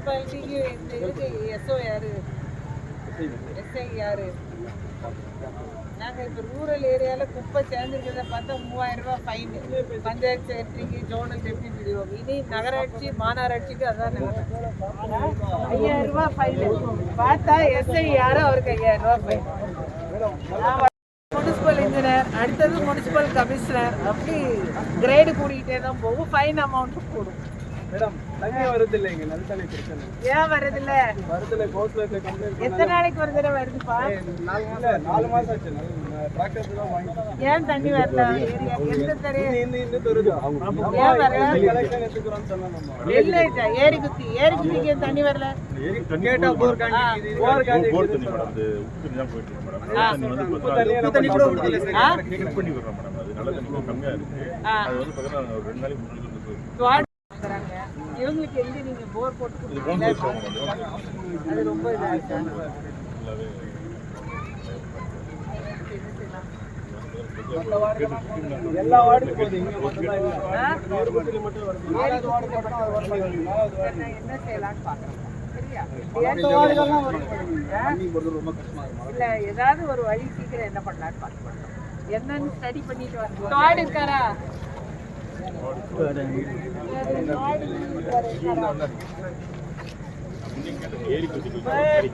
முனிசிபாலிட்டிக்கு இந்த இதுக்கு எஸ்ஓ யாரு, எஸ்ஐ யாரு? நாங்கள் இப்போ ரூரல் ஏரியாவில் குப்பை சேர்ந்துருக்கிறத பார்த்தா 3000 ரூபா ஃபைனு, பஞ்சாயத்து செக்ரட்டரிக்கு, ஜோனல் டெப்டி பிடிஓ. இனி நகராட்சி மாநகராட்சிக்கு அதான் 5000 ரூபா ஃபைனு. பார்த்தா எஸ்ஐ யாரோ அவருக்கு 5000 ரூபா ஃபைன். முனிசிபல் இன்ஜினியர், அடுத்தது முனிசிபல் கமிஷனர், அப்படி கிரேடு கூடிக்கிட்டே தான் போகும். ஃபைன் அமௌண்ட்டும் கூடும். மேடம் தண்ணி வருது இல்லைங்க, நல்ல தண்ணி பிரச்சனை. ஏன் வருதில்ல? வருதுல கோஸ்ட்ல கம்ப்ளைண்ட். எத்தனை நாளைக்கு ஒரு தடவை வருதுப்பா? 4 மாசம் ஆச்சு. டிராக்டர்ஸ் தான் வாங்கி. ஏன் தண்ணி வரல? ஏரியா எந்த தெரியும்? இன்னும் தருது. ஏன் வரல? கலெக்ஷன் எடுத்துக்கறோம் சொன்னாங்க. இல்ல ஏரி குத்திக்கு தண்ணி வரல. ஏரி கேட்டா போர் காண்டி போர் காண்டி போர் தண்ணி மேடம், அது உப்பு தண்ணி தான் போயிட்டு இருக்கு மேடம். உப்பு தண்ணி கூட ஊத்தல சார். செக் பண்ணி வர்றோம் மேடம். அது நல்ல தண்ணி கொஞ்சம் கம்மியா இருக்கு. அது வந்து பார்த்தா ஒரு 2 நாளைக்கு முன்னாடி இவங்களுக்கு எங்க நீங்க போர் போட்டு கொடுத்தீங்க? அது ரொம்ப இதா இருக்கு. எல்லா வார்டுக்கும் போகுது. இங்க மட்டும் தான் இல்ல. மட்டும் வருது. நாலாவது வார்டு மட்டும் அது வரல. என்ன செய்யலாம்னு பாக்குறேன். சரியா? இல்ல ஏதாவது ஒரு வழி சீக்கிரம் என்ன பண்ணலாம்னு பாக்குறேன். என்னன்னு ஸ்டடி பண்ணிட்டு வரணும். வார்டு இருக்காரா? ஏரி குத்தி கேட்டேன்.